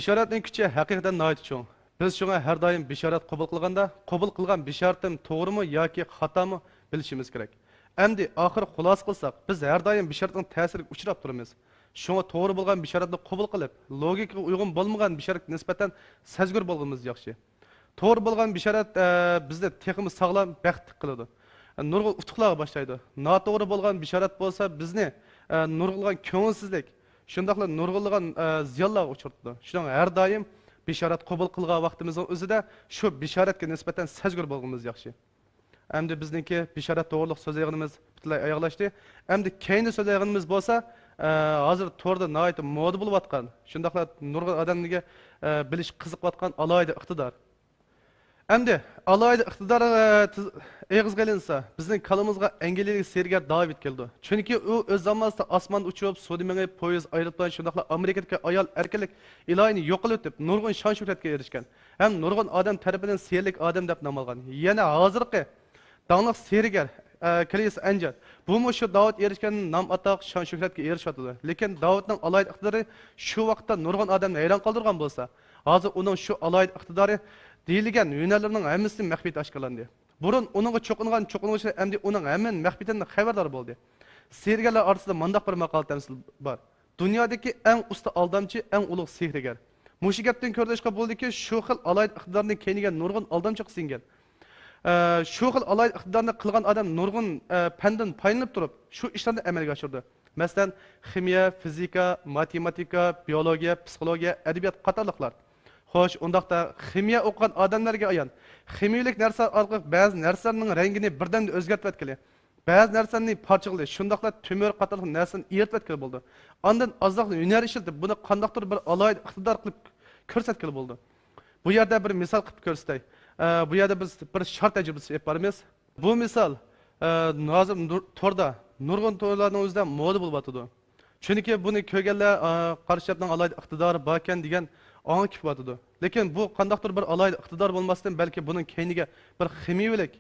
Bishoratning kuchi haqiqatan nihoyat cho'ng. Biz shunga har doim bishorat qabul qilganda, qabul qilgan bishoratim to'g'rimi yoki xatomi bilishimiz kerak. Endi oxir xulosa qilsak, biz har doim bishoratning ta'siriga uchrab turamiz. Shunga to'g'ri bo'lgan bishoratni qabul qilib, logikaga uyg'un bo'lmagan bishoratga nisbatan sezgur bo'lganimiz yaxshi. To'g'ri bo'lgan bishorat bizni texmi sog'lom, baxtli qiladi. Nurg'un utuqlarga boshlaydi. Noto'g'ri bo'lgan bishorat bo'lsa, bizni nurg'ulgan ko'ngilsizlik, shundaqla nurg'ulgan ziyonlarga uchratadi. Shuning har doim bishorat qabul qilgan vaqtimizning o'zida shu bishoratga nisbatan sezgur bo'lganimiz yaxshi. Endi bizniki bishorat to'g'riliq so'zlayganimiz butunlay oyoqlashdi. Endi keyingi so'zlayganimiz bo'lsa, hozir to'g'rida nihoyat moda bo'layotgan, shundaqla nurg'un odamlarga bilish qiziqayotgan alohida iqtidor. Endi alohida iqtidor eg'iz qilinsa, bizning kalamizga engellik sergar David keldi. Chunki u o'z zamonida osmon uchib, sudi mengib, poyezd aeroplan shundaqla Amerikadagi ayol erkaklik ilohini yo'qolib deb nurg'un shon shuhratga erishgan. Ham nurg'un odam tarafidan serlik odam deb nom olgan. Yana hozirgi dangliq sergar Kilis Anjar. Bu shu Davud erishgan nom atoq shon shuhratga erishyapti. Lekin Davudning alohida iqtidori shu vaqtda nurg'un odamni hayron qoldirgan bo'lsa, hozir uning shu alohida iqtidori deyilgan hünərlərinin hamısının məxfiyyəti aşkarlandı. Burun onunla çoxunğucu əmdi onun həmin məxfiyyətindən xəbərdar oldu. Sihirgərlər arasında mandaq bir maqal təmsil var. Dünyadakı ən usta aldamçı, ən uluq sihirgər. Muşu gəpdən kördəşqə buldu ki, şu xil alayt iqtidarını keynigən nurgun aldamçıq sinген. Şu xil alayt iqtidarını qılğan adam nurgun pəndin paylanıb durub, şu işlərini əməlgə aşırdı. Məsələn, ximiya, fizika, matematika, biologiya, psixologiya, ədəbiyyat qatarlıqlar. Xoş, ondaqda ximiya o'qigan odamlarga ayon. Ximiyalik narsa orqali ba'zi narsalarning rangini birdan o'zgartib etkili. Ba'zi narsalarni parchaqli, shundaqla tumor qatorli narsani eritib etkili bo'ldi. Ondan ozroqli hunar ishlatib, buni qandaqdir bir alohida iqtidor qilib ko'rsatkili bo'ldi. Bu yerda bir misol qilib ko'rsatay. Bu yerda biz bir shart tajribasi olib boramiz. Bu misol nozim to'rda, nurg'un to'rlarning o'zida moda bo'lyotdi. Chunki buni ko'rganlar qarshiyapning alohida iqtidori bor ekan degan Ağın kip vatıdı. Lekin bu qandaqdır bir alaylı iqtidar bolmasdan belki bunun keyniga bir ximiyelik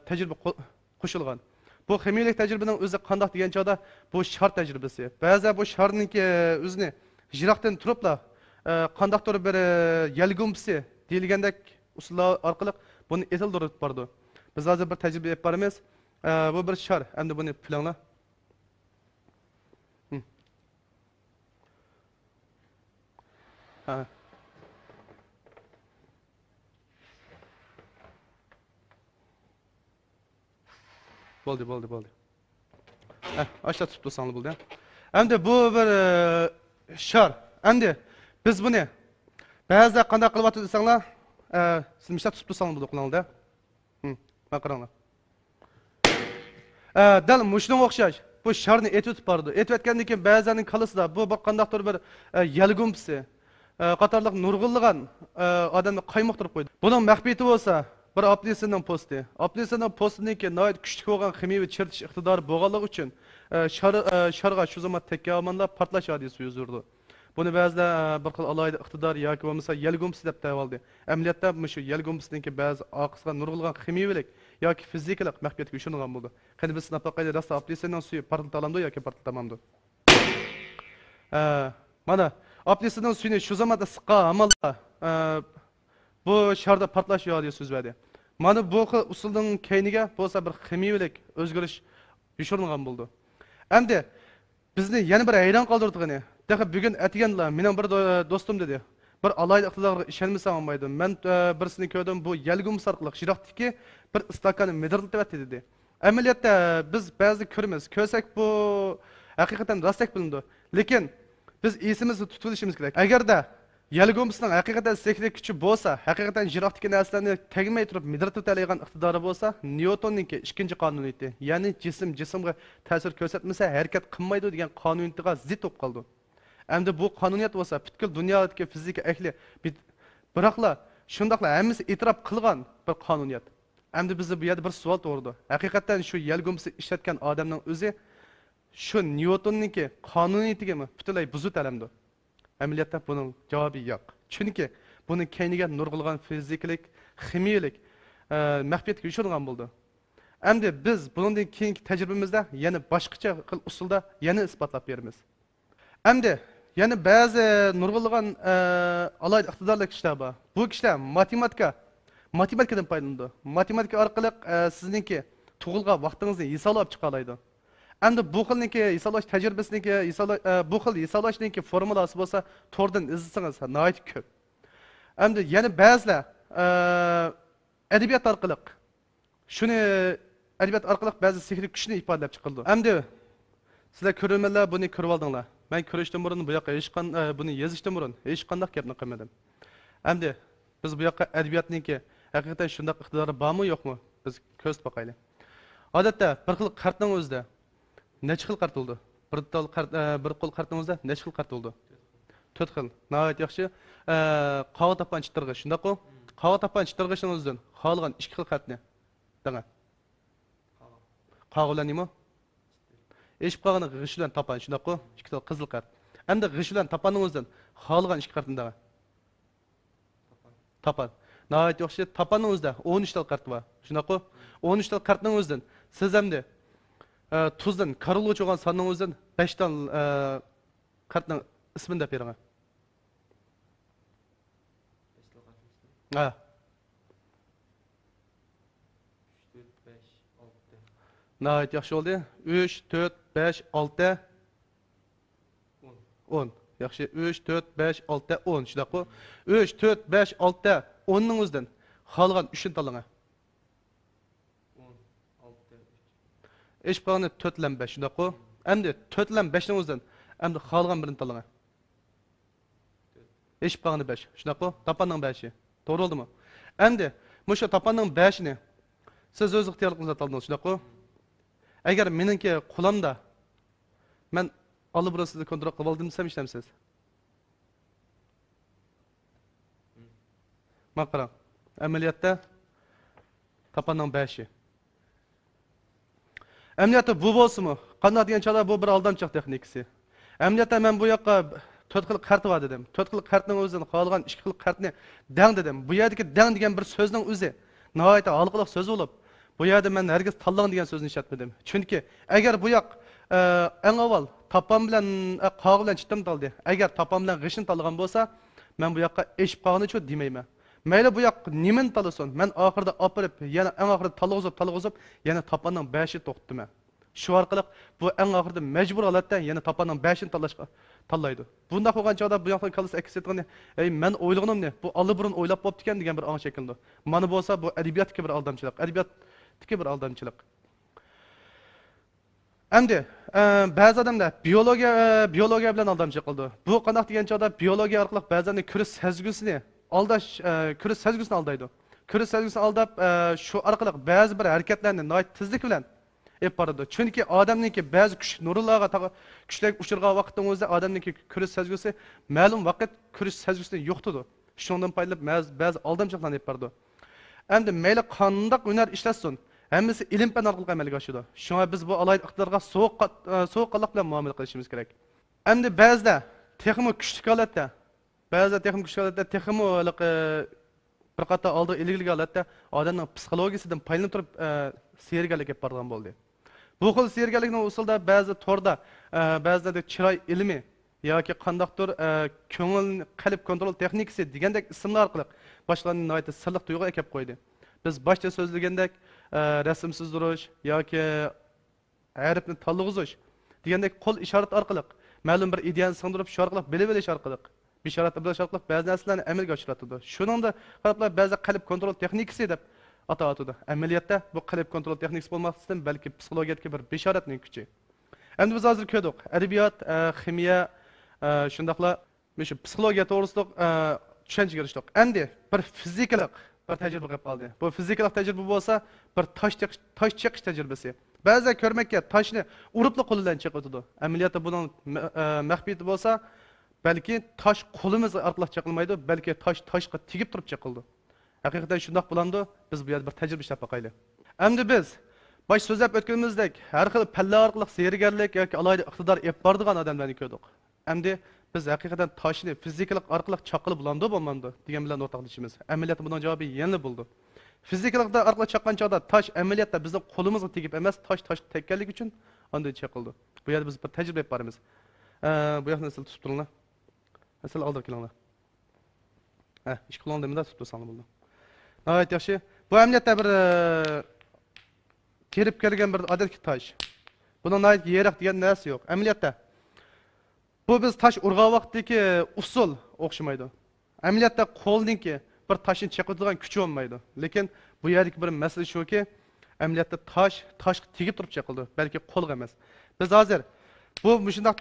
tecrübe qo'shilgan. Bu ximiyelik tecrübenin o'zi qandaq degan chog'da bu shart tecrübesi. Ba'zi bu shartniki o'zini jiroqdan turibla qandaqdir bir yalgumpisi deyilgandek usullar orqali buni etildirib bordi. Biz hozir bir tecrübe olib boramiz. Bu bir shar. Endi buni planla. Ha. Bo'ldi. Aşağı tutup dursanlı buldu. Endi bu bir şar. Endi biz buni ba'zida qanday qilyapti desanglar, siz mishlab tutup dursanlı buldu qo'lingizda. Mana qaranglar. Dal mushunga o'xshash. Bu sharni etib bordi. Etib etgandan keyin ba'zilarning qalasida bu bir qandaqdir bir yalgumpisi qatarlıq nurg'ulligan odamni qaymoqtirib qo'ydi. Buning maxfiyati bo'lsa, bir apelsinning posti. Apelsinning postiniki nihoyat kuchli bo'lgan ximiyaviy chertish iqtidori bo'lganligi uchun sharga shu zaman tekkamanlar portlash hodisasi yuz berdi. Buni ba'zilar bir xil alohida iqtidor yoki bo'lmasa yalgumpisi deb ta'voldi. Amaliyotda shu yalgumpisiniki ba'zi oqisga nurg'ulgan ximiyavilik yoki fizikalik maxfiyatga ushlangan bo'ldi. Qani biz nafaqayda rasta apelsinning suyi portlatamdi yoki portlatamdi. Mana apelsinning suyini shu zamonda siqqan amalda bu sharda portlash yo'li so'z berdi. Mana bu usulning keyniga bo'lsa bir ximiyavilik o'zgarish yushirgan bo'ldi. Endi bizni yana bir hayron qoldirdigani, daxi bugun atiganlar mening bir do'stim dedi. Bir alohida iqtidorga ishonmasam olmaydi. Men birisini ko'rdim, bu yalgumsi orqali jiroqdiki bir istakan medirlatib dedi. Amaliyotda biz ba'zi ko'rsak bu haqiqatan rostlik bilindi. Lekin biz esimizni tutib olishimiz kerak. Agarda yalgumsining haqiqatan sehriy kuchi bo'lsa, haqiqatan jiroqdagi narsalarni tegmay turib midratib oladigan iqtidori bo'lsa, Nyutonninki ikkinchi qonuniyati, ya'ni jismga ta'sir ko'rsatmasa harakat qilmaydi degan qonuniyatiga zid bo'lib qoldi. Endi bu qonuniyat bo'lsa, butkul dunyodagi fizika ahli biroqla shundaqla hammasi e'tirof qilgan bir qonuniyat. Endi bizda bu yerda bir savol tug'ildi. Haqiqatan shu yalgumsi ishlatgan odamning o'zi şu Newton'ninki qonuniyatigami butunlay buzib talamdi. Amaliyotda buning javobi yo'q. Chunki buning keyniga nurg'ulgan fizikalik, ximiyalik maxfiyatga ushlangan bo'ldi. Endi biz bundan keyingi tajribamizda yana boshqacha xil usulda yana isbotlab beramiz. Endi yana ba'zi nurg'unlagan alayda iqtidorli kishilar bor. Bu kishilar matematikadan foydalanadi. Matematika orqali sizningki tug'ilgan vaqtingizni hisoblab chiqa oladi. Endi bu xilniki hisoblash tajribasiniki bu xil hisoblashninki formulasi bo'lsa, to'rdan izlasangiz nihoyat ko'p. Endi yana ba'zilar adabiyot orqali shuni adabiyot orqali ba'zi sehri kuchni ifodalab chiqildi. Endi sizlar ko'rganlar buni ko'rib oldinglar. Men ko'rishdan burun bu yoqqa buni yozishdan burun hech qanday gapni qilmadim. Endi biz bu yoqqa adabiyotniki haqiqatan shunday iqtidori bormi yo'qmi? Biz ko'z boqaylik. Odatda bir xil qartning o'zida necha xil qart bo'ldi? Bir qo'l qartning o'zida necha xil qart bo'ldi? 4 xil. Nihoyat yaxshi. Qog'oz tapan chitirg'ish, shundaqmi? Qog'oz tapan chitirg'ishning o'zidan xohlagan 2 xil qartni danga. Qog'oz bilan nima? Eshib qolgan g'ish bilan tapan, shundaqmi? 2 xil qizil qart. Endi g'ish bilan tapanning o'zidan xohlagan 2 qartni danga. Tapan. Nihoyat yaxshi. Tapanning o'zida 13 tal qart bor. Shundaqmi? 13 tal qartning o'zidan siz hamda tuzdan karılgıç olan sanның o'zidan 5 tal qartning ismini deb bering. Ha. 3 4 5 6. Nihoyat yaxshi bo'ldi. 3 4 5 6 10. Yaxshi. 3 4 5 6 10 shundaqmi? 3 4 5 6 10 ning o'zidan xolgan 3 ni tanlang. Eshib qolganda 4 bilan 5 shundaqmi? Endi 4 bilan 5 ning o'zidan endi xolgan birini tanlang. Eshib qolganda 5 shundaqmi? Tapanning 5i. To'g'ri bo'ldimi? Endi mushu tapanning 5ni siz o'z ixtiyoringizda tanladingiz, shundaqmi? Agar meningki qo'limda men olib sizni kontrol qilib oldim desam ishlamsiz. Mana qarang. Amaliyotda tapanning 5i. Amaliyotda bu bo'lsa-mu? Qanday degan chog'da bu bir aldamchiq texnikasi. Amaliyotda men bu yoqqa 4 xil qart bor dedim. 4 xil qartning o'zidan qolgan 2 xil qartni dang dedim. Bu yerdagi dang degan bir so'zning o'zi nihoyat halqiliq so'z bo'lib, bu yerda men hargiz tanlang degan so'zni ishlatmadim. Chunki agar bu yoq eng avval tapan bilan qog' bilan chitdim taldi. Agar tapan bilan g'ishin tanlagan bo'lsa, men bu yoqqa eshib qolganicha demayman. Mayli bu yoq nimani tanlasin, men oxirida opirib, yana eng oxirida talg'izib, yana tapanning 5i to'xtatdim. Shu orqali bu eng oxirida majbur holatda yana tapanning 5ini tanlaydi. Bunda qilgan chog'da bu yoqdan kalisi akis etganda, "Ey, men o'ylaganimni, bu alliburun o'ylab bo'pti ekan" degan bir ong shakildi. Mana bo'lsa bu adabiyotga bir aldamchilik, adabiyotga bir aldamchilik. Endi ba'zi odamlar biologiya bilan aldamchilik qildi. Bu qanday degan chog'da biologiya orqali ba'zan ko'rish sezgusini ko'rish sezgusini aldaydi. Ko'rish sezgusini aldab, shu orqali ba'zi bir harakatlarni nihoyat tezlik bilan ep boradi. Chunki odamningki ba'zi kuch nurlarga kuchlik uchirgan vaqtning o'zida odamningki ko'rish sezgusi ma'lum vaqt ko'rish sezgusini yo'qtidi. Shundan foydalab ba'zi aldamchiliklarni ep boradi. Endi mayli qanday hunar ishlatsin, hammasi ilm fan orqali amalga oshadi. Shunga biz bu alayda iqtidorga sovuqqonlik bilan muomala qilishimiz kerak. Endi ba'zida texnik kuchli holatda texmo bir qator oldi ilgili holatda odamning psixologiyasidan foydalanib turib sergalik qilib borgan bo'ldi. Bu xil sergalikning usulda ba'zi to'rda ba'zida chiroy ilmi yoki qandaqdir ko'ngil qalb kontrol texnikasi degandek ismlar orqali boshqalarning nihoyat sirliq tuyg'u kelib qo'ydi. Biz boshda so'zlagandek rasmsiz turish yoki harfni tanlagizish degandek qo'l ishorat orqali ma'lum bir ideyani singdirib shu orqali bilib olish orqali bishorat bilan sharqliq ba'zi narsalarni amalga oshiratadi. Shuningda qarablar ba'zi qalb kontrol texnikasi deb ataladi. Amaliyotda bu qalb kontrol texnikasi bo'lmasdan balki psixologiyadagi bir bishoratning kuchi. Endi biz hozir ko'rdik, adabiyot, ximiya, shundaqlar shu psixologiya to'g'risida tushunchaga erishdik. Endi bir fizikalik bir tajriba qilib qoldi. Bu fizikalik tajriba bo'lsa, bir tosh cheqish tajribasi. Ba'zan ko'rmakka toshni uribli qo'l bilan cheqitadi. Amaliyotda buning maxfiyati bo'lsa, balki tosh qo'limiz orqali chaqilmaydi, balki toshga tegib turib chaqildi. Haqiqatan shundoq bo'landi, biz bu yerda bir tajriba ishlab boqaylik. Endi biz bosh so'zlab o'tganimizdek har xil palla orqali sergarlik yoki alayda iqtidor ep bordigan odamlarni ko'rdik. Endi biz haqiqatan toshni fizikalik orqali chaqilib bo'landi bo'lmandi degan bilan o'rtoqlashamiz. Amaliyotda buning javobi yangi bo'ldi. Fizikalikda orqali chaqqan chog'da tosh amaliyotda bizning qo'limizga tegib emas, tosh tekkanlik uchun ondan chaqildi. Bu yerda biz bir tajriba ep boramiz. Bu yoqni sizlar tutib turinglar. Mesela aldır kilanglar. İki kulağını demeden tutup sana buldu. Evet yaxşı. Bu emniyette bir kirip kelgen bir adetki taş. Bunun ait yerak diyen neresi yok. Emniyette. Bu biz taş urga vaktiki usul okşamaydı. Emniyette qo'lning ki bir taşın çekildiğin küçü olmaydı. Lekin bu yerdeki bir mesele şu ki emniyette taş tegib turib çekildi. Belki qo'lga emas. Biz hozir bu muşundaq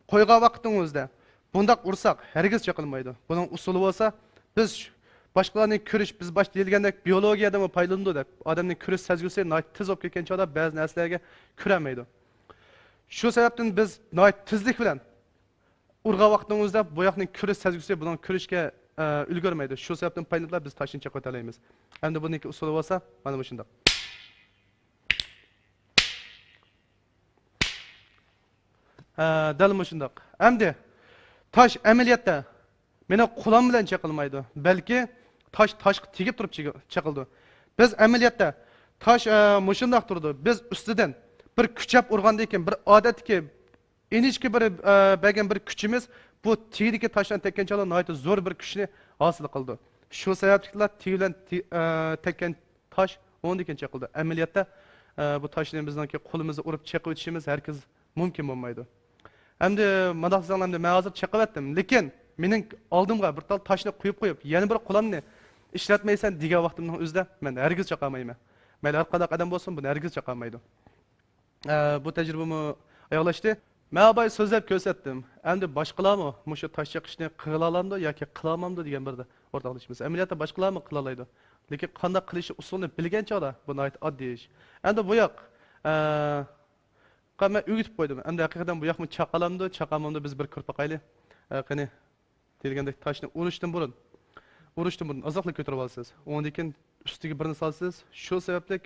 qo'ygan vaqtingizda bundaq ursak hergiz çekilmaydi. Bunun usuli bo'lsa biz başkalarının körüş biz baş deyilgandek biyologiyada mı paylandı deb adamning körüş sezgisi tez olib ketgan chog'da ba'zi narsalarga ko'ramaydi. Şu sebepten biz tezlik bilan urga vaqtingizda bu yoqning körüş sezgisi bunun körüşga ulgurmaydi. Şu sebepten paylandılar biz taşını çekib olaymiz. Endi buniki usuli bo'lsa mana bu shundoq. Dal shundoq. Endi taş amaliyotda meni qo'lim bilan chaqilmaydi. Balki taşga tegib turib chaqildi. Biz amaliyotda taş mushundaq turdi. Biz ustidan bir kuchab urgandan keyin bir odatki inishki bir bergan bir kuchimiz bu tegdiki taşdan tekkan chala nihoyat zo'r bir kuchni hosil qildi. Shu sababli teglan tekkan taş ondan keyin chaqildi. Amaliyotda bu taşni bizningki qo'limizni urib chaqib o'tishimiz herkes mumkin bo'lmaydi. Endi madaq zanglamda men hozir chaqib etdim. Lekin mening oldimga bir tal taşni qo'yib, yana bir qo'limni ishlatmaysan degan vaqtimning o'zida men hergiz chaqamayman. Mayli har qanday qadam bo'lsin, buni hergiz chaqamaydi. Bu tecrübemi ayaqlashdi. Men abay so'zlab ko'rsatdim. Endi boshqalarmi mushu tosh chaqishni qila olamdi yoki qila olmamdi degan birda o'rtoqlashimiz. Amaliyotda boshqalarmi qila oladi. Lekin qanday qilish usulini bilgan chog'da buni oddiy ish. Endi bu yoq qama o'gitib qo'ydim. Endi haqiqatan bu yoqmi chaqalamdi, chaqamamdi biz bir ko'rib boqaylik. Qani deyilgandek toshni urishdan burun uzoqlik ko'tarib olasiz. Undan keyin ustiga birini solasiz. Shu sababli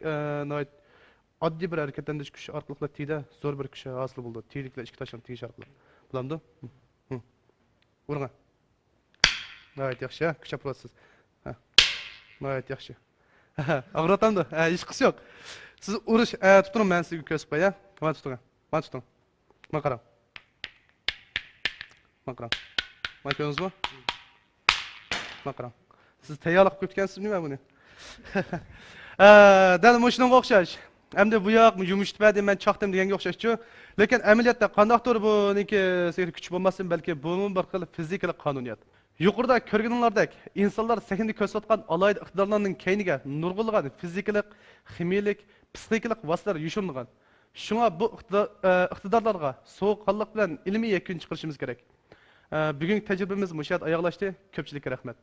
oddiy bir harakatlanish kuchi orqali tiyda zo'r bir kuch hosil bo'ldi. Tiyliklar ikki toshdan tiyish orqali. Bilamdi? Urgan. Nihoyat yaxshi, kuchab turasiz. Nihoyat yaxshi. Ag'ratamdi. Hech qisi yo'q. Siz urish tuturing, men sizga ko'rsatib qo'yay. Mana tuting. Mana tuting. Mana qarang. Mana qarang. Mana ko'rdingizmi? Mana qarang. Siz tayyorlab ketgansizmi nima buni? Dal shunga o'xshash. Endi bu yoq yumishtirdim men chaqdim deganga o'xshashchu. Lekin amaliyotda qandoqdir buniki sehri kuch bo'lmasin, balki bu bir xil fizikal qonuniyat. Yuqorida ko'rganinglardek, insonlar sekinda ko'rsatgan alayda iqtidorlarning keyniga nurg'ulg'an fizikalik, ximiyalik, psixikalik vositalar yushunilgan. Shunga bu iqtidorlarga sovuqqonlik bilan ilmiy yakun chiqarishimiz kerak. Bugungi tajribamiz mushayat oyoqlashdi. Ko'pchilikka rahmat.